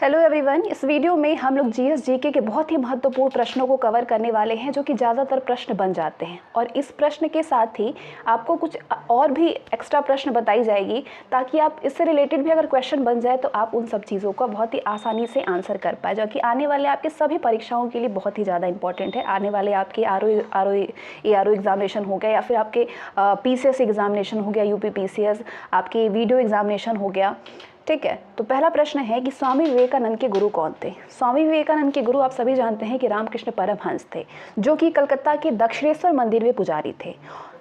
Hello everyone, इस video में हम लोग जीएस जीके के बहुत ही महत्वपूर्ण प्रश्नों को कवर करने वाले हैं जो कि ज़्यादातर प्रश्न बन जाते हैं। और इस प्रश्न के साथ ही आपको कुछ और भी एक्स्ट्रा प्रश्न बताई जाएगी ताकि आप इससे रिलेटेड भी अगर क्वेश्चन बन जाए तो आप उन सब चीज़ों का बहुत ही आसानी से आंसर कर पाए, जो कि आने वाले आपके सभी परीक्षाओं के लिए बहुत ही ज़्यादा इंपॉर्टेंट है। आने वाले आपके आर ओ एग्जामिनेशन हो गया या फिर आपके PCS एग्जामिनेशन हो गया, UP PCS, आपके वीडियो एग्जामिनेशन हो गया। ठीक है, तो पहला प्रश्न है कि स्वामी विवेकानंद के गुरु कौन थे। स्वामी विवेकानंद के गुरु आप सभी जानते हैं कि रामकृष्ण परमहंस थे, जो कि कलकत्ता के दक्षिणेश्वर मंदिर में पुजारी थे।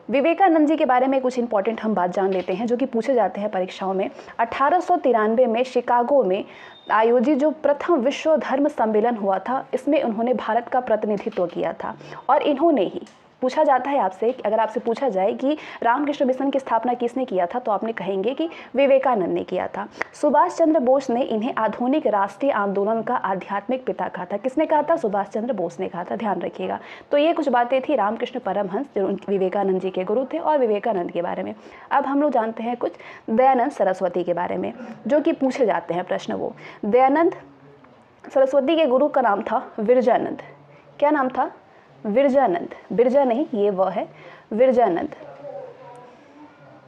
विवेकानंद जी के बारे में कुछ इंपॉर्टेंट हम बात जान लेते हैं जो कि पूछे जाते हैं परीक्षाओं में। 1893 में शिकागो में आयोजित जो प्रथम विश्व धर्म सम्मेलन हुआ था, इसमें उन्होंने भारत का प्रतिनिधित्व किया था। और इन्होंने ही पूछा जाता है आपसे, अगर आपसे पूछा जाए कि रामकृष्ण मिशन की स्थापना किसने किया था, तो आपने कहेंगे कि विवेकानंद ने किया था। सुभाष चंद्र बोस ने इन्हें आधुनिक राष्ट्रीय आंदोलन का आध्यात्मिक पिता कहा था। किसने कहा था? सुभाष चंद्र बोस ने कहा था, ध्यान रखिएगा। तो ये कुछ बातें थी रामकृष्ण परमहंस जो विवेकानंद जी के गुरु थे और विवेकानंद के बारे में। अब हम लोग जानते हैं कुछ दयानंद सरस्वती के बारे में, जो कि पूछे जाते हैं प्रश्न। वो दयानंद सरस्वती के गुरु का नाम था विरजानंद। क्या नाम था? विरजानंद। बिरजा नहीं, ये वह है विरजानंद।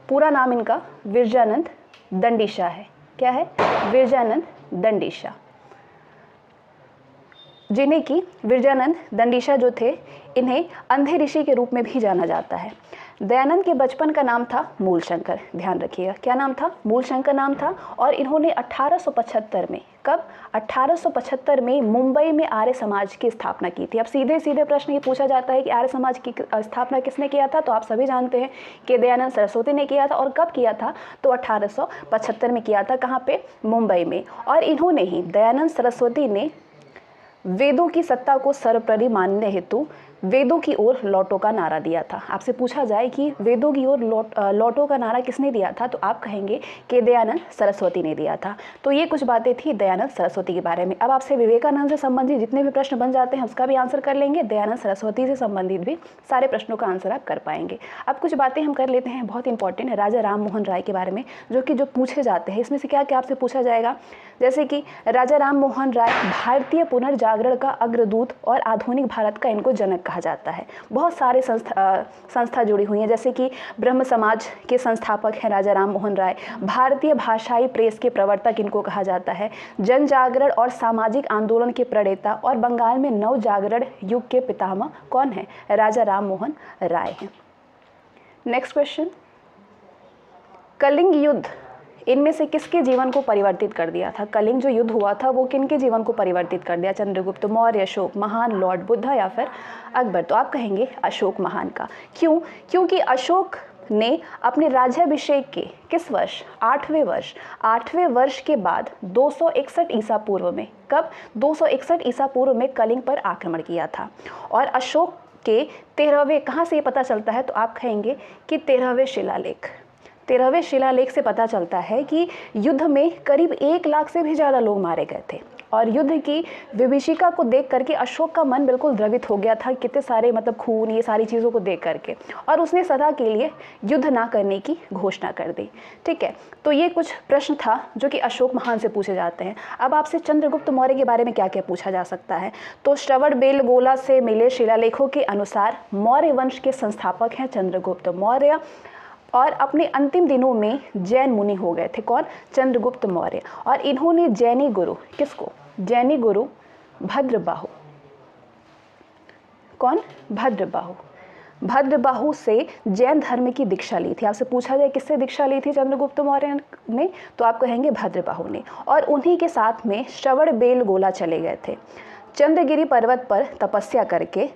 पूरा नाम इनका विरजानंद दंडीशा है। क्या है? विरजानंद दंडीशा, जिन्हें कि विरजानंद दंडीशा जो थे, इन्हें अंधे ऋषि के रूप में भी जाना जाता है। दयानंद के बचपन का नाम था मूलशंकर। ध्यान रखिएगा, क्या नाम था? मूलशंकर नाम था। और इन्होंने 1875 में, कब? 1875 में मुंबई में आर्य समाज की स्थापना की थी। अब सीधे सीधे प्रश्न ये पूछा जाता है कि आर्य समाज की स्थापना किसने किया था, तो आप सभी जानते हैं कि दयानंद सरस्वती ने किया था। और कब किया था? तो 1875 में किया था। कहाँ पे? मुंबई में। और इन्होंने ही, दयानंद सरस्वती ने वेदों की सत्ता को सर्वोपरि मानने हेतु वेदों की ओर लौटो का नारा दिया था। आपसे पूछा जाए कि वेदों की ओर लौटो का नारा किसने दिया था, तो आप कहेंगे कि दयानंद सरस्वती ने दिया था। तो ये कुछ बातें थी दयानंद सरस्वती के बारे में। अब आपसे विवेकानंद से संबंधित जितने भी प्रश्न बन जाते हैं उसका भी आंसर कर लेंगे। दयानंद सरस्वती से संबंधित भी सारे प्रश्नों का आंसर आप कर पाएंगे। अब कुछ बातें हम कर लेते हैं बहुत इंपॉर्टेंट है राजा राम मोहन राय के बारे में, जो पूछे जाते हैं। इसमें से क्या क्या आपसे पूछा जाएगा, जैसे कि राजा राम मोहन राय भारतीय पुनर्जागरण का अग्रदूत और आधुनिक भारत का इनको जनक कहा जाता है। बहुत सारे संस्था जुड़ी हुई हैं, जैसे कि ब्रह्म समाज के संस्थापक हैं राजा राम मोहन राय। भारतीय भाषाई प्रेस के प्रवर्तक इनको कहा जाता है। जन जागरण और सामाजिक आंदोलन के प्रणेता और बंगाल में नव जागरण युग के पितामह कौन है? राजा राम मोहन राय हैं। नेक्स्ट क्वेश्चन, कलिंग युद्ध इनमें से किसके जीवन को परिवर्तित कर दिया था? कलिंग जो युद्ध हुआ था वो किनके जीवन को परिवर्तित कर दिया? चंद्रगुप्त मौर्य, अशोक महान, लॉर्ड बुद्धा या फिर अकबर? तो आप कहेंगे अशोक महान का। क्यों? क्योंकि अशोक ने अपने राज्याभिषेक के किस वर्ष? 8वें वर्ष के बाद 261 ईसा पूर्व में, कब? 261 ईसा पूर्व में कलिंग पर आक्रमण किया था। और अशोक के 13वें, कहाँ से ये पता चलता है, तो आप कहेंगे कि 13वें शिलालेख से पता चलता है कि युद्ध में करीब 1 लाख से भी ज़्यादा लोग मारे गए थे। और युद्ध की विभीषिका को देख करके अशोक का मन बिल्कुल द्रवित हो गया था, कितने सारे खून, ये सारी चीज़ों को देख करके, और उसने सदा के लिए युद्ध ना करने की घोषणा कर दी। ठीक है, तो ये कुछ प्रश्न था जो कि अशोक महान से पूछे जाते हैं। अब आपसे चंद्रगुप्त मौर्य के बारे में क्या क्या पूछा जा सकता है, तो श्रवणबेलगोला से मिले शिलालेखों के अनुसार मौर्य वंश के संस्थापक हैं चंद्रगुप्त मौर्य, और अपने अंतिम दिनों में जैन मुनि हो गए थे। कौन? चंद्रगुप्त मौर्य। और इन्होंने जैनी गुरु, किसको? जैनी गुरु भद्रबाहु। कौन? भद्रबाहु से जैन धर्म की दीक्षा ली थी। आपसे पूछा जाए किससे दीक्षा ली थी चंद्रगुप्त मौर्य ने, तो आप कहेंगे भद्रबाहु ने। और उन्हीं के साथ में श्रवणबेलगोला चले गए थे। चंद्रगिरी पर्वत पर तपस्या करके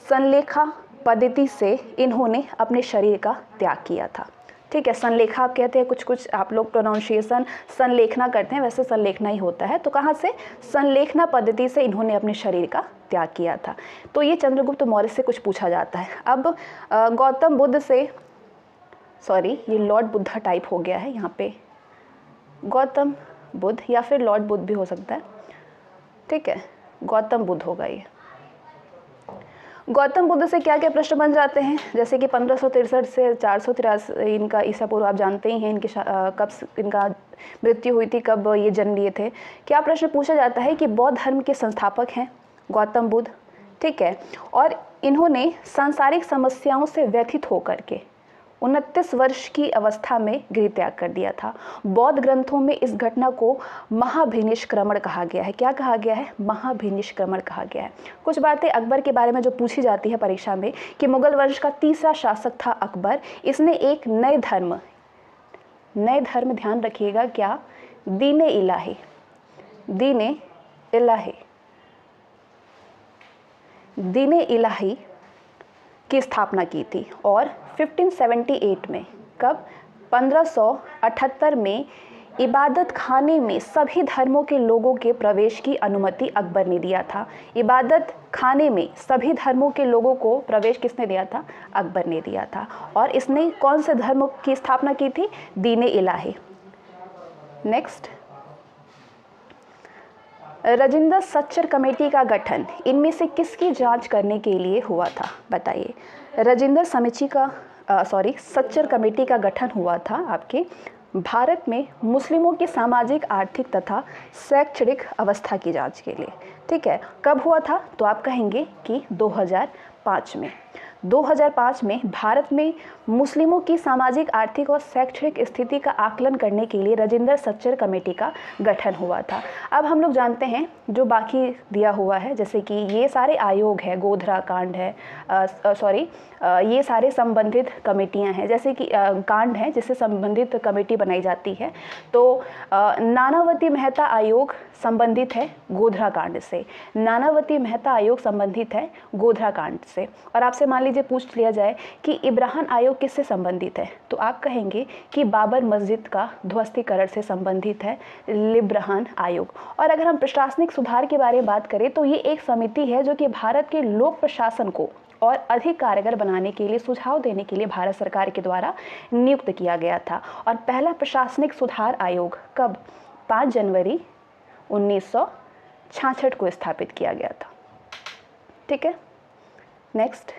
संलेखा पद्धति से इन्होंने अपने शरीर का त्याग किया था। ठीक है, संलेखा आप कहते हैं, कुछ आप लोग प्रोनाउंसिएशन संलेखना करते हैं, वैसे संलेखना ही होता है। तो कहाँ से? संलेखना पद्धति से इन्होंने अपने शरीर का त्याग किया था। तो ये चंद्रगुप्त मौर्य से कुछ पूछा जाता है। अब गौतम बुद्ध से, सॉरी ये लॉर्ड बुद्धा टाइप हो गया है यहाँ पे, गौतम बुद्ध या फिर लॉर्ड बुद्ध भी हो सकता है। ठीक है, गौतम बुद्ध होगा ये। गौतम बुद्ध से क्या क्या प्रश्न बन जाते हैं, जैसे कि 1563 से 483 इनका ईसा पूर्व आप जानते ही हैं, इनकी कब इनका मृत्यु हुई थी, कब ये जन्म लिए थे। क्या प्रश्न पूछा जाता है कि बौद्ध धर्म के संस्थापक हैं गौतम बुद्ध, ठीक है, और इन्होंने सांसारिक समस्याओं से व्यथित होकर के 29 वर्ष की अवस्था में गृह त्याग कर दिया था। बौद्ध ग्रंथों में इस घटना को महाभिनिष्क्रमण कहा गया है। क्या कहा गया है? महाभिनिष्क्रमण कहा गया है। कुछ बातें अकबर के बारे में जो पूछी जाती है परीक्षा में कि मुगल वंश का तीसरा शासक था अकबर, इसने एक नए धर्म, ध्यान रखिएगा क्या, दीन-ए इलाही, दीन-ए इलाही की स्थापना की थी। और 1578 में, कब? 1578 में इबादत खाने में सभी धर्मों के लोगों के प्रवेश की अनुमति अकबर ने दिया था। इबादत खाने में सभी धर्मों के लोगों को प्रवेश किसने दिया था? अकबर ने दिया था। और इसने कौन से धर्म की स्थापना की थी? दीन-ए इलाही। नेक्स्ट, राजेंद्र सच्चर कमेटी का गठन इनमें से किसकी जांच करने के लिए हुआ था? बताइए। राजेंद्र सच्चर कमेटी का गठन हुआ था आपके भारत में मुस्लिमों की सामाजिक, आर्थिक तथा शैक्षणिक अवस्था की जांच के लिए, ठीक है। कब हुआ था? तो आप कहेंगे कि 2005 में। 2005 में भारत में मुस्लिमों की सामाजिक, आर्थिक और शैक्षणिक स्थिति का आकलन करने के लिए राजेंद्र सच्चर कमेटी का गठन हुआ था। अब हम लोग जानते हैं जो बाकी दिया हुआ है, जैसे कि ये सारे आयोग है, गोधरा कांड है, ये सारे संबंधित कमेटियां हैं, जैसे कि कांड है जिससे संबंधित कमेटी बनाई जाती है। तो नानावती मेहता आयोग संबंधित है गोधरा कांड से, नानावती मेहता आयोग संबंधित है गोधरा कांड से। और आपसे मान लीजिए पूछ लिया जाए कि इब्राहन आयोग किससे संबंधित है, तो आप कहेंगे कि बाबर मस्जिद का ध्वस्तीकरण से संबंधित है लिब्राहन आयोग। और अगर हम प्रशासनिक सुधार के बारे में बात करें तो ये एक समिति है जो कि भारत के लोक प्रशासन को और अधिक कारगर बनाने के लिए सुझाव देने के लिए भारत सरकार के द्वारा नियुक्त किया गया था। और पहला प्रशासनिक सुधार आयोग कब? 5 जनवरी 1966 को स्थापित किया गया था, ठीक है। नेक्स्ट,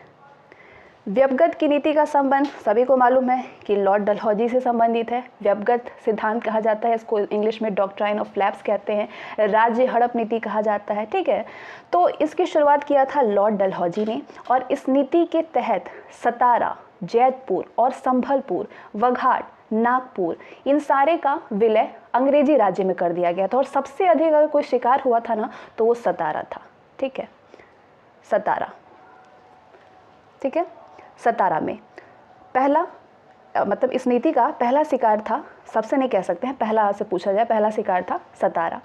व्यपगत की नीति का संबंध सभी को मालूम है कि लॉर्ड डलहौजी से संबंधित है। व्यपगत सिद्धांत कहा जाता है, इसको इंग्लिश में डॉक्ट्राइन ऑफ लैप्स कहते हैं, राज्य हड़प नीति कहा जाता है, ठीक है। तो इसकी शुरुआत किया था लॉर्ड डलहौजी ने, और इस नीति के तहत सतारा, जैतपुर और संभलपुर, वघाट, नागपुर, इन सारे का विलय अंग्रेजी राज्य में कर दिया गया था। और सबसे अधिक अगर कोई शिकार हुआ था ना तो वो सतारा था, ठीक है, सतारा, ठीक है। सतारा में पहला, मतलब इस नीति का पहला शिकार था, सबसे नहीं कह सकते हैं, पहला से पूछा जाए, पहला शिकार था सतारा।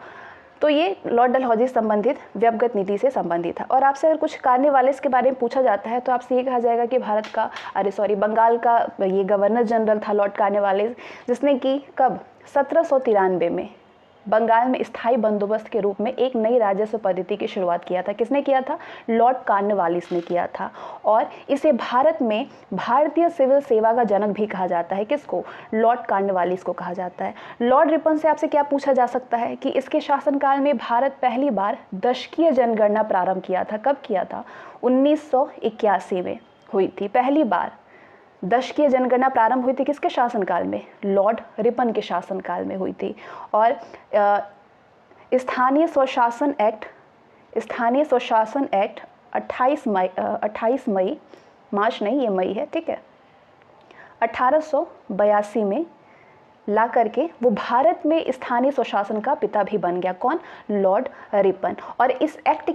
तो ये लॉर्ड डलहौजी संबंधित व्यपगत नीति से संबंधित था। और आपसे अगर कुछ कार्निवालिस के बारे में पूछा जाता है तो आपसे ये कहा जाएगा कि बंगाल का ये गवर्नर जनरल था लॉर्ड कार्निवालिस, जिसने कि कब? 1793 में बंगाल में स्थायी बंदोबस्त के रूप में एक नई राजस्व पद्धति की शुरुआत किया था। किसने किया था? लॉर्ड कार्नवालिस ने किया था। और इसे भारत में भारतीय सिविल सेवा का जनक भी कहा जाता है। किसको? लॉर्ड कार्नवालिस को कहा जाता है। लॉर्ड रिपन से आपसे क्या पूछा जा सकता है कि इसके शासनकाल में भारत पहली बार दशकीय जनगणना प्रारंभ किया था। कब किया था? 1981 में हुई थी पहली बार दशकीय जनगणना प्रारंभ हुई थी। किसके शासनकाल में? लॉर्ड रिपन के शासनकाल में हुई थी। और स्थानीय स्वशासन एक्ट 28 मई, मार्च नहीं, ये मई है, ठीक है, 1882 में ला करके वो भारत में स्थानीय स्वशासन का पिता भी बन गया। कौन? Lord Ripon. और इस एक्ट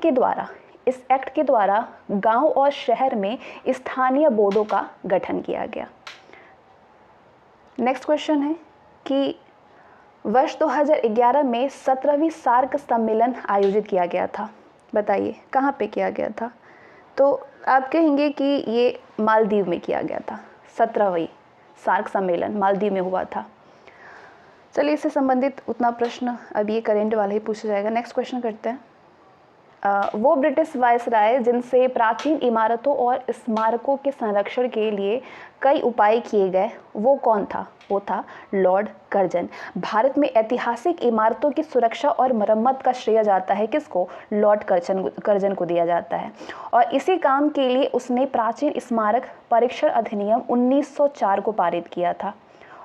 के द्वारा गांव और शहर में स्थानीय बोर्डों का गठन किया गया। नेक्स्ट क्वेश्चन है कि वर्ष 2011 में 17वीं सार्क सम्मेलन आयोजित किया गया था। बताइए कहाँ पे किया गया था? तो आप कहेंगे कि ये मालदीव में किया गया था। 17वीं सार्क सम्मेलन मालदीव में हुआ था। चलिए इससे संबंधित उतना प्रश्न अब ये करेंट वाला ही पूछा जाएगा। नेक्स्ट क्वेश्चन करते हैं। वो ब्रिटिश वायसराय जिनसे प्राचीन इमारतों और स्मारकों के संरक्षण के लिए कई उपाय किए गए, वो कौन था? वो था लॉर्ड कर्जन। भारत में ऐतिहासिक इमारतों की सुरक्षा और मरम्मत का श्रेय जाता है किसको? लॉर्ड कर्जन को दिया जाता है। और इसी काम के लिए उसने प्राचीन स्मारक परीक्षण अधिनियम 1904 को पारित किया था।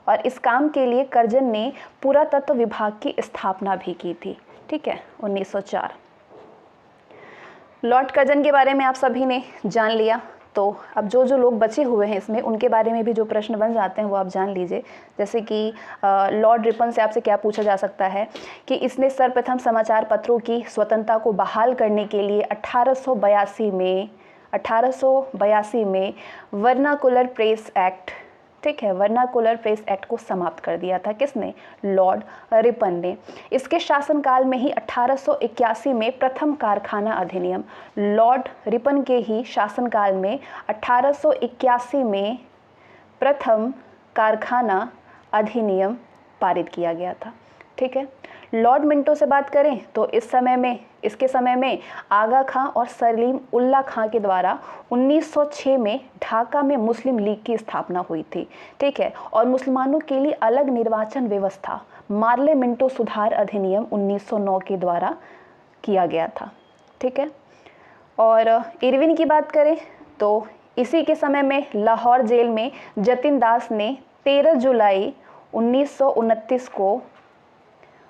और इस काम के लिए कर्जन ने पुरातत्व विभाग की स्थापना भी की थी। ठीक है, 1904। लॉर्ड कर्जन के बारे में आप सभी ने जान लिया। तो अब जो जो लोग बचे हुए हैं इसमें, उनके बारे में भी जो प्रश्न बन जाते हैं वो आप जान लीजिए। जैसे कि लॉर्ड रिपन से आपसे क्या पूछा जा सकता है कि इसने सर्वप्रथम समाचार पत्रों की स्वतंत्रता को बहाल करने के लिए 1882 में वर्नाकुलर प्रेस एक्ट, ठीक है, वर्नाकुलर प्रेस एक्ट को समाप्त कर दिया था। किसने? लॉर्ड रिपन ने। इसके शासनकाल में ही 1881 में प्रथम कारखाना अधिनियम, लॉर्ड रिपन के ही शासनकाल में 1881 में प्रथम कारखाना अधिनियम पारित किया गया था। ठीक है। लॉर्ड मिंटो से बात करें तो इसके समय में आगा खां और सलीम उल्ला खां के द्वारा 1906 में ढाका में मुस्लिम लीग की स्थापना हुई थी। ठीक है। और मुसलमानों के लिए अलग निर्वाचन व्यवस्था मार्ले मिंटो सुधार अधिनियम 1909 के द्वारा किया गया था। ठीक है। और इरविन की बात करें तो इसी के समय में लाहौर जेल में जतिन दास ने 13 जुलाई 1929 को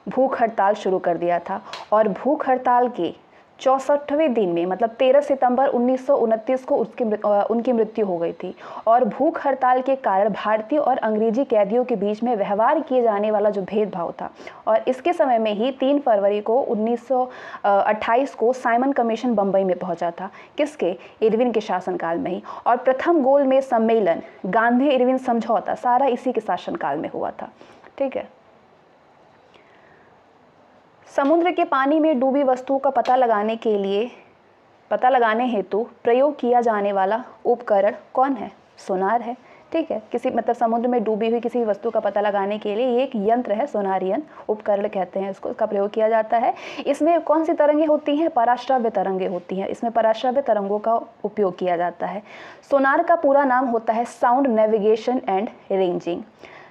भूख हड़ताल शुरू कर दिया था। और भूख हड़ताल के 64वें दिन में, मतलब 13 सितंबर 1929 को उनकी मृत्यु हो गई थी। और भूख हड़ताल के कारण भारतीय और अंग्रेजी कैदियों के बीच में व्यवहार किए जाने वाला जो भेदभाव था, और इसके समय में ही 3 फरवरी को 1928 को साइमन कमीशन बम्बई में पहुंचा था। किसके? इरविन के शासनकाल में ही। और प्रथम गोलमेज सम्मेलन, गांधी इरविन समझौता, सारा इसी के शासनकाल में हुआ था। ठीक है। समुद्र के पानी में डूबी वस्तुओं का पता लगाने हेतु प्रयोग किया जाने वाला उपकरण कौन है? सोनार है। ठीक है। समुद्र में डूबी हुई किसी वस्तु का पता लगाने के लिए ये एक यंत्र है, सोनारियन उपकरण कहते हैं इसको, इसका प्रयोग किया जाता है। इसमें कौन सी तरंगें होती हैं? पराश्रव्य तरंगें होती हैं। इसमें पराश्रव्य तरंगों का उपयोग किया जाता है। सोनार का पूरा नाम होता है sound navigation and ranging.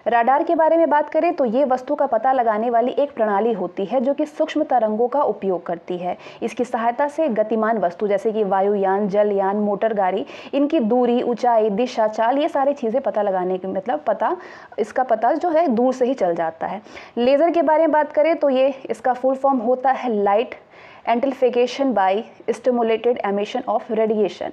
Radar के बारे में बात करें तो ये वस्तु का पता लगाने वाली एक प्रणाली होती है जो कि सूक्ष्म तरंगों का उपयोग करती है। इसकी सहायता से गतिमान वस्तु जैसे कि वायुयान, जलयान, मोटर गाड़ी, इनकी दूरी, ऊंचाई, दिशा, चाल, ये सारी चीज़ें पता लगाने के इसका पता जो है दूर से ही चल जाता है। लेज़र के बारे में बात करें तो ये इसका फुल फॉर्म होता है light amplification by stimulated emission of radiation.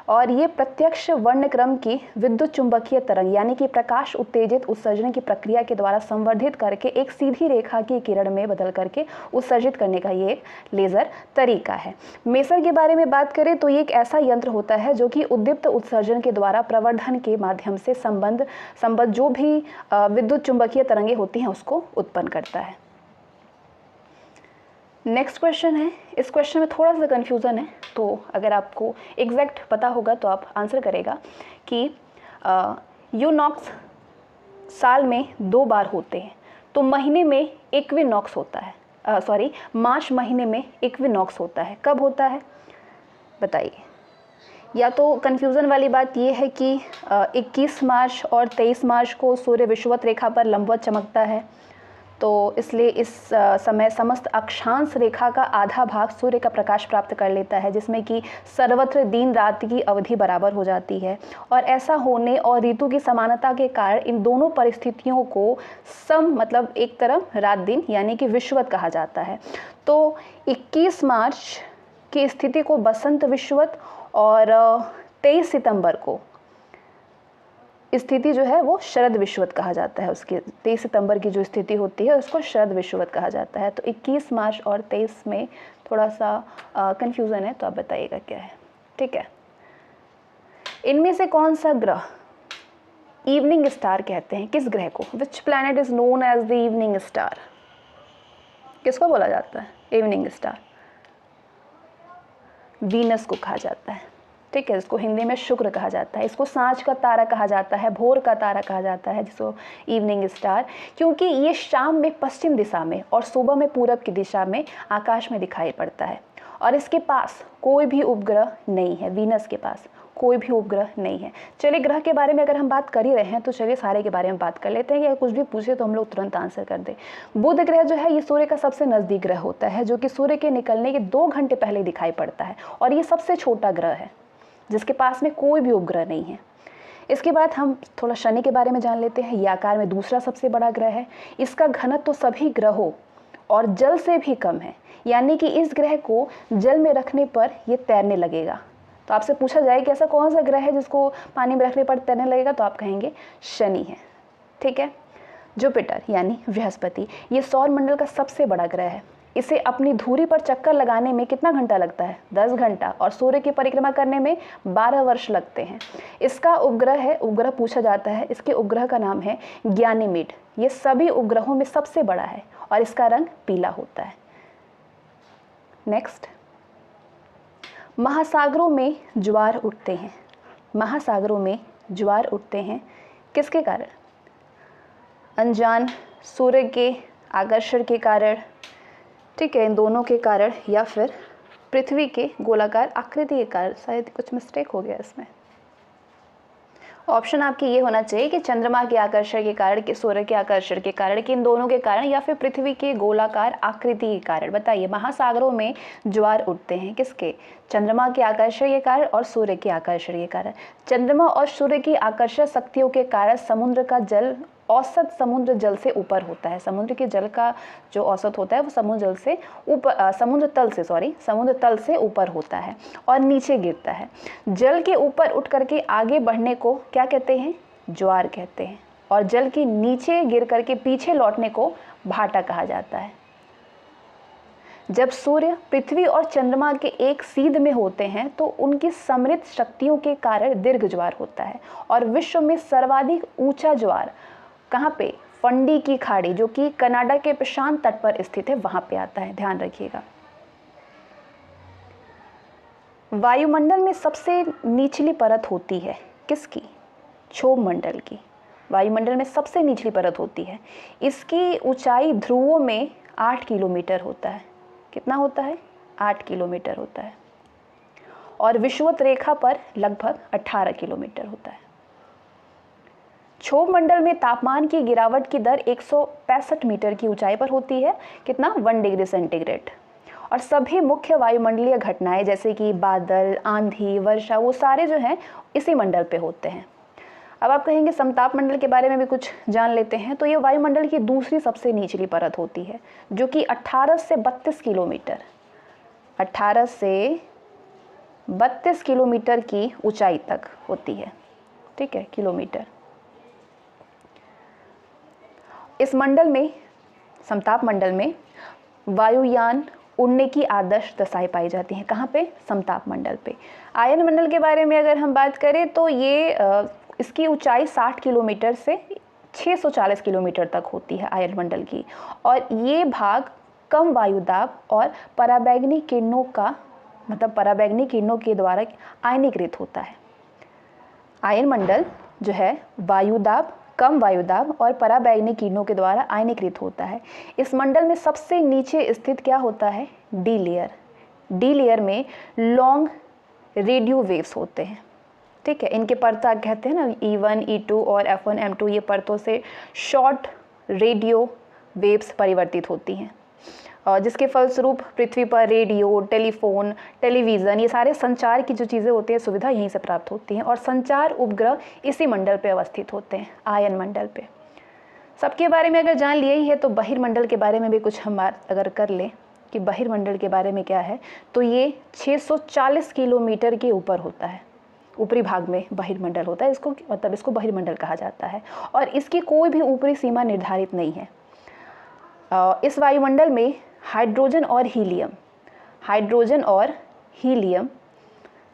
और ये प्रत्यक्ष वर्णक्रम की विद्युत चुंबकीय तरंग यानी कि प्रकाश उत्तेजित उत्सर्जन की प्रक्रिया के द्वारा संवर्धित करके एक सीधी रेखा की किरण में बदल करके उत्सर्जित करने का ये एक लेज़र तरीका है। मेसर के बारे में बात करें तो ये एक ऐसा यंत्र होता है जो कि उद्दीप्त उत्सर्जन के द्वारा प्रवर्धन के माध्यम से संबद्ध जो भी विद्युत चुंबकीय तरंगें होती हैं उसको उत्पन्न करता है। नेक्स्ट क्वेश्चन है। इस क्वेश्चन में थोड़ा सा कन्फ्यूज़न है, तो अगर आपको एग्जैक्ट पता होगा तो आप आंसर करेगा कि यूनॉक्स साल में 2 बार होते हैं, तो महीने में इक्विनॉक्स होता है, मार्च महीने में इक्विनॉक्स होता है। कब होता है बताइए। या तो कन्फ्यूज़न वाली बात ये है कि 21 मार्च और 23 मार्च को सूर्य विषुवत रेखा पर लंबवत चमकता है, तो इसलिए इस समय समस्त अक्षांश रेखा का आधा भाग सूर्य का प्रकाश प्राप्त कर लेता है, जिसमें कि सर्वत्र दिन रात की अवधि बराबर हो जाती है। और ऐसा होने और ऋतु की समानता के कारण इन दोनों परिस्थितियों को एक तरफ रात दिन यानी कि विषुवत कहा जाता है। तो 21 मार्च की स्थिति को बसंत विषुवत और 23 सितंबर को स्थिति जो है वो शरद विषुवत कहा जाता है। उसकी 23 सितंबर की जो स्थिति होती है उसको शरद विषुवत कहा जाता है। तो 21 मार्च और 23 में थोड़ा सा कन्फ्यूज़न है, तो आप बताइएगा क्या है। ठीक है। इनमें से कौन सा ग्रह इवनिंग स्टार कहते हैं? किस ग्रह को? Which planet is known as the evening star? किसको बोला जाता है इवनिंग स्टार? वीनस को कहा जाता है। ठीक है। इसको हिंदी में शुक्र कहा जाता है। इसको सांझ का तारा कहा जाता है, भोर का तारा कहा जाता है, जिसको इवनिंग स्टार, क्योंकि ये शाम में पश्चिम दिशा में और सुबह में पूरब की दिशा में आकाश में दिखाई पड़ता है। और इसके पास कोई भी उपग्रह नहीं है। वीनस के पास कोई भी उपग्रह नहीं है। चलिए ग्रह के बारे में अगर हम बात कर ही रहे हैं तो चलिए सारे के बारे में बात कर लेते हैं कि कुछ भी पूछे तो हम लोग तुरंत आंसर कर दें। बुध ग्रह जो है ये सूर्य का सबसे नज़दीक ग्रह होता है, जो कि सूर्य के निकलने के 2 घंटे पहले दिखाई पड़ता है, और ये सबसे छोटा ग्रह है जिसके पास में कोई भी उपग्रह नहीं है। इसके बाद हम थोड़ा शनि के बारे में जान लेते हैं। ये आकार में दूसरा सबसे बड़ा ग्रह है। इसका घनत्व तो सभी ग्रहों और जल से भी कम है, यानी कि इस ग्रह को जल में रखने पर यह तैरने लगेगा। तो आपसे पूछा जाए कि ऐसा कौन सा ग्रह है जिसको पानी में रखने पर तैरने लगेगा, तो आप कहेंगे शनि है। ठीक है। जुपिटर यानी बृहस्पति, ये सौर मंडल का सबसे बड़ा ग्रह है। इसे अपनी धुरी पर चक्कर लगाने में कितना घंटा लगता है? 10 घंटा, और सूर्य की परिक्रमा करने में 12 वर्ष लगते हैं। इसका उपग्रह पूछा जाता है, इसके उपग्रह का नाम है गैनीमेड। ये सभी उपग्रहों में सबसे बड़ा है और इसका रंग पीला होता है। नेक्स्ट, महासागरों में ज्वार उठते हैं। महासागरों में ज्वार उठते हैं किसके कारण? अनजान सूर्य के आकर्षण के कारण, ठीक है, इन दोनों के कारण, या फिर पृथ्वी के गोलाकार आकृति के कारण। शायद कुछ मिस्टेक हो गया इसमें। ऑप्शन आपके ये होना चाहिए कि चंद्रमा के आकर्षण के कारण, कि सूर्य के आकर्षण के कारण, कि इन दोनों के कारण, या फिर पृथ्वी के गोलाकार आकृति के कारण। बताइए, महासागरों में ज्वार उठते हैं किसके? चंद्रमा के आकर्षण के कारण और सूर्य के आकर्षण के कारण। चंद्रमा और सूर्य की आकर्षण शक्तियों के कारण समुद्र का जल औसत समुद्र जल से ऊपर होता है। समुद्र के जल का जो औसत होता है वो समुद्र तल से ऊपर होता है और नीचे गिरता है। जल के ऊपर उठ करके आगे बढ़ने को क्या कहते हैं? ज्वार कहते हैं। और जल के नीचे गिर करके पीछे लौटने को भाटा कहा जाता है। जब सूर्य, पृथ्वी और चंद्रमा के एक सीध में होते हैं तो उनकी समृद्ध शक्तियों के कारण दीर्घ ज्वार होता है। और विश्व में सर्वाधिक ऊंचा ज्वार कहाँ पे? फंडी की खाड़ी, जो कि कनाडा के प्रशांत तट पर स्थित है, वहां पे आता है, ध्यान रखिएगा। वायुमंडल में सबसे निचली परत होती है किसकी? क्षोभ मंडल की। वायुमंडल में सबसे निचली परत होती है। इसकी ऊंचाई ध्रुवों में 8 किलोमीटर होता है। कितना होता है? 8 किलोमीटर होता है। और विषुवत रेखा पर लगभग 18 किलोमीटर होता है। क्षोभ मंडल में तापमान की गिरावट की दर 165 मीटर की ऊंचाई पर होती है। कितना? 1 डिग्री सेंटीग्रेड। और सभी मुख्य वायुमंडलीय घटनाएं जैसे कि बादल, आंधी, वर्षा, वो सारे जो हैं इसी मंडल पे होते हैं। अब आप कहेंगे समताप मंडल के बारे में भी कुछ जान लेते हैं। तो ये वायुमंडल की दूसरी सबसे निचली परत होती है, जो कि 18 से 32 किलोमीटर की ऊंचाई तक होती है। ठीक है, किलोमीटर। इस मंडल में, समताप मंडल में, वायुयान उड़ने की आदर्श दशाएं पाई जाती हैं। कहाँ पे? समताप मंडल पे। आयन मंडल के बारे में अगर हम बात करें तो ये इसकी ऊंचाई 60 किलोमीटर से 640 किलोमीटर तक होती है आयन मंडल की। और ये भाग कम वायुदाब और पराबैंगनी किरणों के द्वारा आयनीकृत होता है। आयन मंडल जो है कम वायुदाब और पराबैंगनी किरणों के द्वारा आयनीकृत होता है। इस मंडल में सबसे नीचे स्थित क्या होता है? D layer. डी लेयर में लॉन्ग रेडियो वेव्स होते हैं। ठीक है, इनके परत कहते हैं ना, E1, E2 और F1, M2, ये परतों से शॉर्ट रेडियो वेव्स परिवर्तित होती हैं, और जिसके फलस्वरूप पृथ्वी पर रेडियो, टेलीफोन, टेलीविज़न, ये सारे संचार की जो चीज़ें होती हैं, सुविधा यहीं से प्राप्त होती हैं। और संचार उपग्रह इसी मंडल पे अवस्थित होते हैं, आयन मंडल पे। सबके बारे में अगर जान लिए ही है तो बहिर्मंडल के बारे में भी कुछ हम बात अगर कर लें कि बहिर्मंडल के बारे में क्या है, तो ये 640 किलोमीटर के ऊपर होता है। ऊपरी भाग में बहिर्मंडल होता है, इसको बहिर्मंडल कहा जाता है। और इसकी कोई भी ऊपरी सीमा निर्धारित नहीं है। इस वायुमंडल में हाइड्रोजन और हीलियम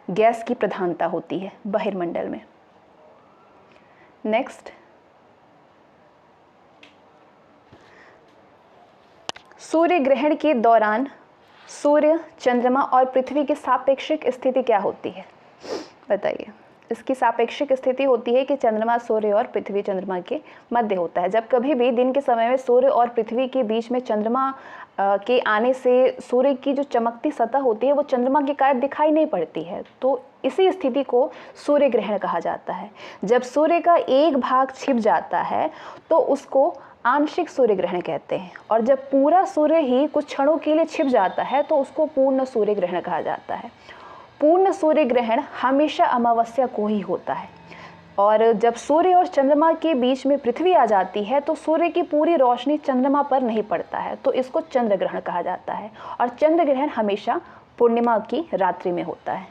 गैस की प्रधानता होती है बहिर्मंडल में। नेक्स्ट, सूर्य ग्रहण के दौरान सूर्य, चंद्रमा और पृथ्वी की सापेक्षिक स्थिति क्या होती है? बताइए। इसकी सापेक्षिक स्थिति होती है कि चंद्रमा सूर्य और पृथ्वी चंद्रमा के मध्य होता है। जब कभी भी दिन के समय में सूर्य और पृथ्वी के बीच में चंद्रमा के आने से सूर्य की जो चमकती सतह होती है वो चंद्रमा के कारण दिखाई नहीं पड़ती है, तो इसी स्थिति को सूर्य ग्रहण कहा जाता है। जब सूर्य का एक भाग छिप जाता है तो उसको आंशिक सूर्य ग्रहण कहते हैं, और जब पूरा सूर्य ही कुछ क्षणों के लिए छिप जाता है तो उसको पूर्ण सूर्य ग्रहण कहा जाता है। पूर्ण सूर्य ग्रहण हमेशा अमावस्या को ही होता है, और जब सूर्य और चंद्रमा के बीच में पृथ्वी आ जाती है तो सूर्य की पूरी रोशनी चंद्रमा पर नहीं पड़ता है, तो इसको चंद्र ग्रहण कहा जाता है। और चंद्र ग्रहण हमेशा पूर्णिमा की रात्रि में होता है।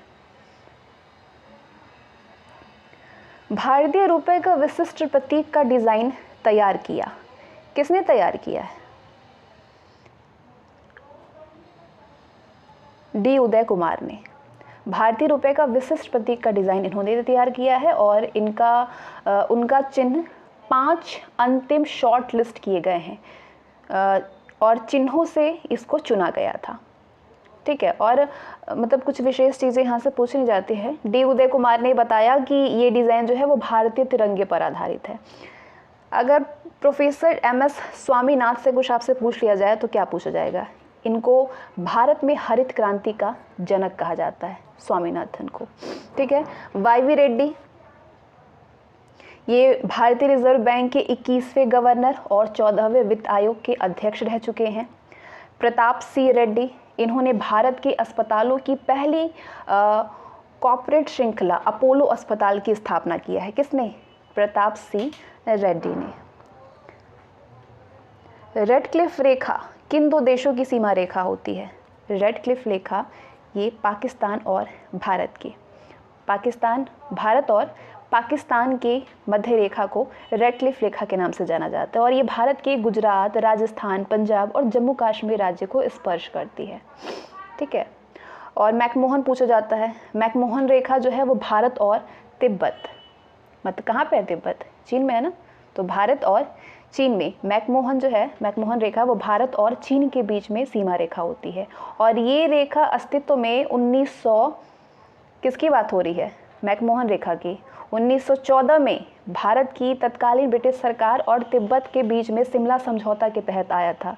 भारतीय रुपए का विशिष्ट प्रतीक का डिजाइन तैयार किया, किसने तैयार किया है? डी उदय कुमार ने। भारतीय रुपए का विशिष्ट प्रतीक का डिज़ाइन इन्होंने तैयार किया है, और उनका चिन्ह 5 अंतिम शॉर्ट लिस्ट किए गए हैं, और चिन्हों से इसको चुना गया था। ठीक है, और मतलब कुछ विशेष चीज़ें यहाँ से पूछनी जाती है। डी उदय कुमार ने बताया कि ये डिज़ाइन जो है वो भारतीय तिरंगे पर आधारित है। अगर प्रोफेसर MS स्वामीनाथन से कुछ आपसे पूछ लिया जाए तो क्या पूछा जाएगा? इनको भारत में हरित क्रांति का जनक कहा जाता है, स्वामीनाथन को। ठीक है, YV रेड्डी, ये भारतीय रिजर्व बैंक के 21वें गवर्नर और 14वें वित्त आयोग के अध्यक्ष रह चुके हैं। प्रताप सी रेड्डी, इन्होंने भारत के अस्पतालों की पहली कॉर्पोरेट श्रृंखला अपोलो अस्पताल की स्थापना किया है। किसने? प्रताप सी रेड्डी ने। रेडक्लिफ रेखा किन दो देशों की सीमा रेखा होती है? रेडक्लिफ रेखा ये पाकिस्तान और भारत की, भारत और पाकिस्तान के मध्य रेखा को रेडक्लिफ रेखा के नाम से जाना जाता है, और ये भारत के गुजरात, राजस्थान, पंजाब और जम्मू कश्मीर राज्य को स्पर्श करती है। ठीक है, और मैकमोहन पूछा जाता है। मैकमोहन रेखा जो है वो भारत और तिब्बत, मतलब कहाँ पे है तिब्बत? चीन में है ना, तो भारत और चीन में मैकमोहन जो है, मैकमोहन रेखा वो भारत और चीन के बीच में सीमा रेखा होती है, और ये रेखा अस्तित्व में 1900 किसकी बात हो रही है? मैकमोहन रेखा की। 1914 में भारत की तत्कालीन ब्रिटिश सरकार और तिब्बत के बीच में शिमला समझौता के तहत आया था।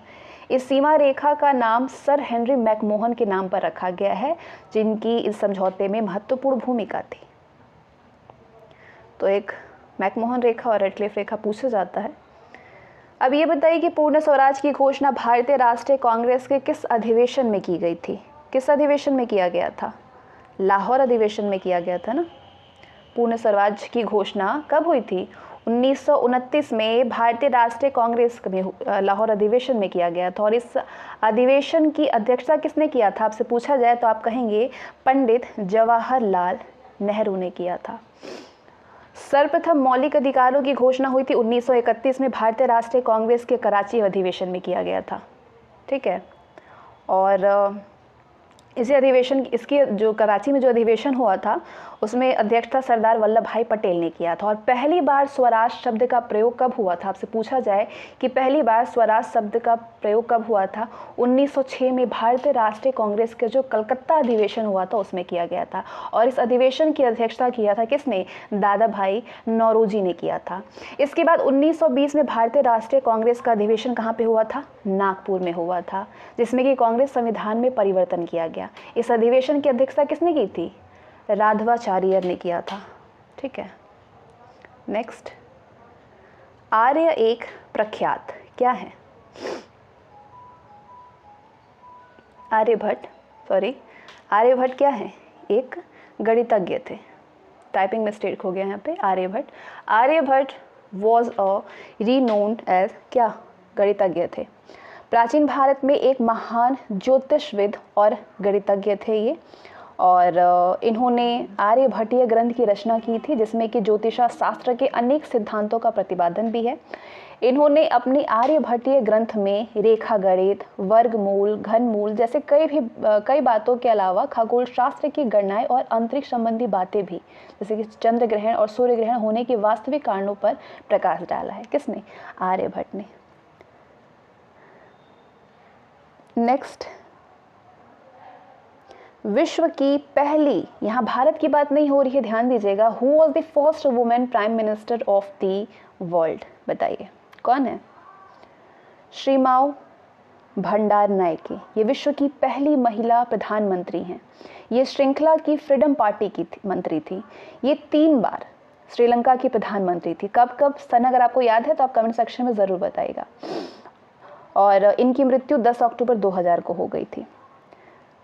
इस सीमा रेखा का नाम सर हेनरी मैकमोहन के नाम पर रखा गया है, जिनकी इस समझौते में महत्वपूर्ण भूमिका थी। तो एक मैकमोहन रेखा और रेडक्लिफ रेखा पूछा जाता है। अब ये बताइए कि पूर्ण स्वराज की घोषणा भारतीय राष्ट्रीय कांग्रेस के किस अधिवेशन में की गई थी? किस अधिवेशन में किया गया था? लाहौर अधिवेशन में किया गया था ना। पूर्ण स्वराज की घोषणा कब हुई थी? 1929 में भारतीय राष्ट्रीय कांग्रेस में लाहौर अधिवेशन में किया गया था, और इस अधिवेशन की अध्यक्षता किसने किया था? आपसे पूछा जाए तो आप कहेंगे पंडित जवाहरलाल नेहरू ने किया था। सर्वप्रथम मौलिक अधिकारों की घोषणा हुई थी 1931 में भारतीय राष्ट्रीय कांग्रेस के कराची अधिवेशन में किया गया था। ठीक है, और इसी अधिवेशन, इसकी जो कराची में जो अधिवेशन हुआ था उसमें अध्यक्षता सरदार वल्लभ भाई पटेल ने किया था। और पहली बार स्वराज शब्द का प्रयोग कब हुआ था? आपसे पूछा जाए कि पहली बार स्वराज शब्द का प्रयोग कब हुआ था? 1906 में भारतीय राष्ट्रीय कांग्रेस के जो कलकत्ता अधिवेशन हुआ था उसमें किया गया था, और इस अधिवेशन की अध्यक्षता किया था किसने? दादा भाई नौरोजी ने किया था। इसके बाद 1920 में भारतीय राष्ट्रीय कांग्रेस का अधिवेशन कहाँ पे हुआ था? नागपुर में हुआ था, जिसमें कि कांग्रेस संविधान में परिवर्तन किया गया। इस अधिवेशन की अध्यक्षता किसने की थी? राघवाचार्य ने किया था। ठीक है, नेक्स्ट, आर्य एक प्रख्यात क्या है? आर्यभट्ट क्या है? एक गणितज्ञ थे। टाइपिंग मिस्टेक हो गया यहाँ पे। Aryabhatta was a renowned as क्या? गणितज्ञ थे। प्राचीन भारत में एक महान ज्योतिषविद और गणितज्ञ थे ये, और इन्होंने आर्यभट्टीय ग्रंथ की रचना की थी, जिसमें कि ज्योतिषा शास्त्र के अनेक सिद्धांतों का प्रतिपादन भी है। इन्होंने अपनी आर्यभट्टीय ग्रंथ में रेखा गणित, वर्गमूल, घनमूल जैसे कई बातों के अलावा खगोल शास्त्र की गणनाएं और अंतरिक्ष संबंधी बातें भी, जैसे कि चंद्र ग्रहण और सूर्य ग्रहण होने के वास्तविक कारणों पर प्रकाश डाला है। किसने? आर्यभट्ट ने। नेक्स्ट, विश्व की पहली, यहाँ भारत की बात नहीं हो रही है, ध्यान दीजिएगा, who was the first women prime minister of the world? बताइए कौन है? श्रीमाओ भंडार नायके, ये विश्व की पहली महिला प्रधानमंत्री हैं। ये श्रृंखला की फ्रीडम पार्टी की मंत्री थी। ये 3 बार श्रीलंका की प्रधानमंत्री थी। कब कब सन अगर आपको याद है तो आप कमेंट सेक्शन में ज़रूर बताइएगा। और इनकी मृत्यु 10 अक्टूबर 2000 को हो गई थी।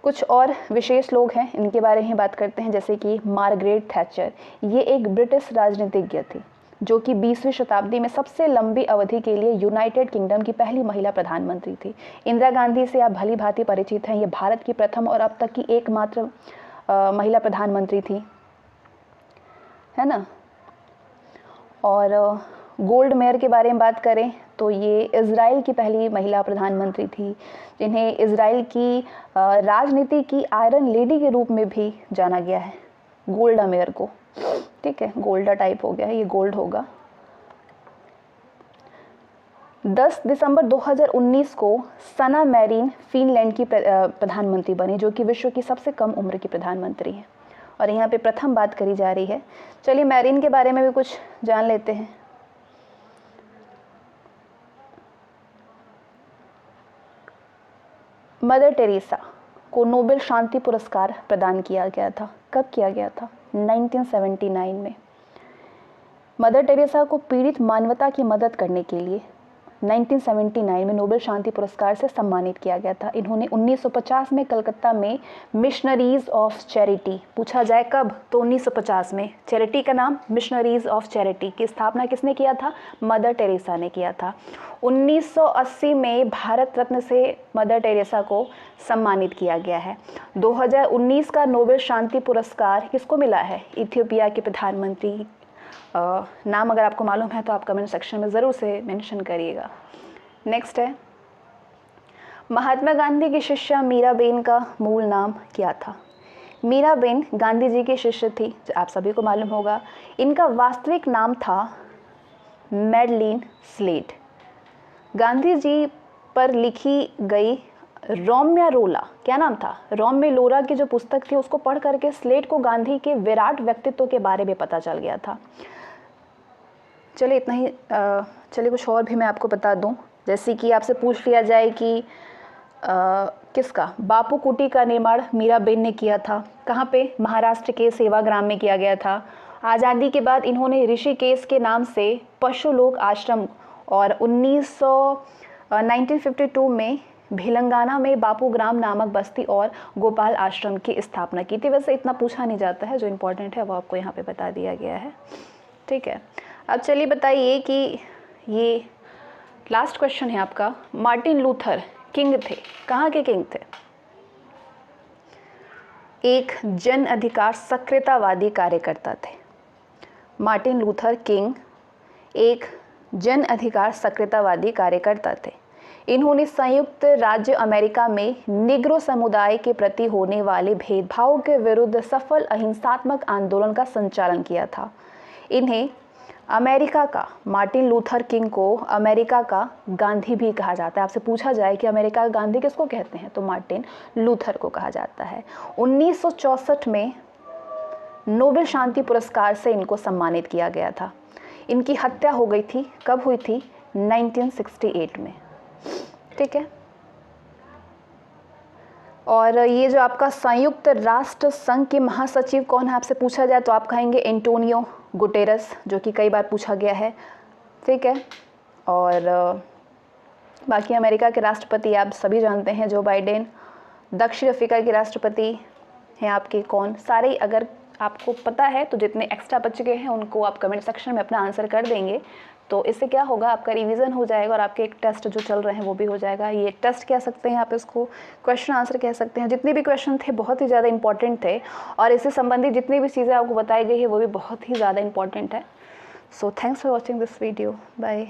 कुछ और विशेष लोग हैं, इनके बारे में बात करते हैं, जैसे कि मार्गरेट थैचर। ये एक ब्रिटिश राजनीतिज्ञ थी जो कि 20वीं शताब्दी में सबसे लंबी अवधि के लिए यूनाइटेड किंगडम की पहली महिला प्रधानमंत्री थी। इंदिरा गांधी से आप भली भांति परिचित हैं। ये भारत की प्रथम और अब तक की एकमात्र महिला प्रधानमंत्री थी, है ना। और गोल्ड मेयर के बारे में बात करें तो ये इज़राइल की पहली महिला प्रधानमंत्री थी, जिन्हें इज़राइल की राजनीति की आयरन लेडी के रूप में भी जाना गया है, गोल्डा मेयर को। ठीक है, गोल्डा टाइप हो गया है, ये गोल्ड होगा। 10 दिसंबर 2019 को सना मैरिन फिनलैंड की प्रधानमंत्री बनी, जो कि विश्व की सबसे कम उम्र की प्रधानमंत्री है। और यहाँ पे प्रथम बात करी जा रही है। चलिए मैरिन के बारे में भी कुछ जान लेते हैं। मदर टेरेसा को नोबेल शांति पुरस्कार प्रदान किया गया था। कब किया गया था? 1979 में। मदर टेरेसा को पीड़ित मानवता की मदद करने के लिए 1979 में नोबेल शांति पुरस्कार से सम्मानित किया गया था। इन्होंने 1950 में कलकत्ता में मिशनरीज ऑफ चैरिटी, पूछा जाए कब तो 1950 में, चैरिटी का नाम मिशनरीज ऑफ चैरिटी की स्थापना किसने किया था? मदर टेरेसा ने किया था। 1980 में भारत रत्न से मदर टेरेसा को सम्मानित किया गया है। 2019 का नोबेल शांति पुरस्कार किसको मिला है? इथियोपिया के प्रधानमंत्री। नाम अगर आपको मालूम है तो आप कमेंट सेक्शन में ज़रूर से मेंशन करिएगा। नेक्स्ट है, महात्मा गांधी की शिष्या मीराबेन का मूल नाम क्या था? मीराबेन गांधी जी की शिष्य थी, जो आप सभी को मालूम होगा। इनका वास्तविक नाम था मैडलिन स्लेड। गांधी जी पर लिखी गई रोम्या रोला, क्या नाम था? रोम्या लोरा की जो पुस्तक थी उसको पढ़ करके स्लेड को गांधी के विराट व्यक्तित्व के बारे में पता चल गया था। चलिए इतना ही। चलिए कुछ और भी मैं आपको बता दूं, जैसे कि आपसे पूछ लिया जाए कि किसका बापू कुटी का निर्माण मीराबेन ने किया था? कहाँ पे? महाराष्ट्र के सेवाग्राम में किया गया था। आज़ादी के बाद इन्होंने ऋषिकेश के नाम से पशु लोक आश्रम और 1952 में भिलंगाना में बापू ग्राम नामक बस्ती और गोपाल आश्रम की स्थापना की थी। वैसे इतना पूछा नहीं जाता है, जो इम्पोर्टेंट है वो आपको यहाँ पे बता दिया गया है। ठीक है, अब चलिए बताइए कि ये लास्ट क्वेश्चन है आपका। मार्टिन लूथर किंग थे, कहाँ के किंग थे? एक जन अधिकार सक्रियतावादी कार्यकर्ता थे। मार्टिन लूथर किंग एक जन अधिकार सक्रियतावादी कार्यकर्ता थे। इन्होंने संयुक्त राज्य अमेरिका में निग्रो समुदाय के प्रति होने वाले भेदभाव के विरुद्ध सफल अहिंसात्मक आंदोलन का संचालन किया था। इन्हें अमेरिका का, मार्टिन लूथर किंग को अमेरिका का गांधी भी कहा जाता है। आपसे पूछा जाए कि अमेरिका का गांधी किसको कहते हैं तो मार्टिन लूथर को कहा जाता है। 1964 में नोबेल शांति पुरस्कार से इनको सम्मानित किया गया था। इनकी हत्या हो गई थी, कब हुई थी? 1968 में। ठीक है, और ये जो आपका संयुक्त राष्ट्र संघ के महासचिव कौन है आपसे पूछा जाए तो आप कहेंगे एंटोनियो गुटेरस, जो कि कई बार पूछा गया है। ठीक है, और बाकी अमेरिका के राष्ट्रपति आप सभी जानते हैं, जो बाइडेन। दक्षिण अफ्रीका के राष्ट्रपति हैं आपके कौन? सारे अगर आपको पता है तो जितने एक्स्ट्रा बच गए हैं उनको आप कमेंट सेक्शन में अपना आंसर कर देंगे, तो इससे क्या होगा, आपका रिवीजन हो जाएगा और आपके एक टेस्ट जो चल रहे हैं वो भी हो जाएगा। ये टेस्ट कह सकते हैं आप इसको, क्वेश्चन आंसर कह सकते हैं। जितने भी क्वेश्चन थे बहुत ही ज़्यादा इंपॉर्टेंट थे और इससे संबंधित जितनी भी चीज़ें आपको बताई गई है वो भी बहुत ही ज़्यादा इंपॉर्टेंट है। So thanks for watching this video. Bye.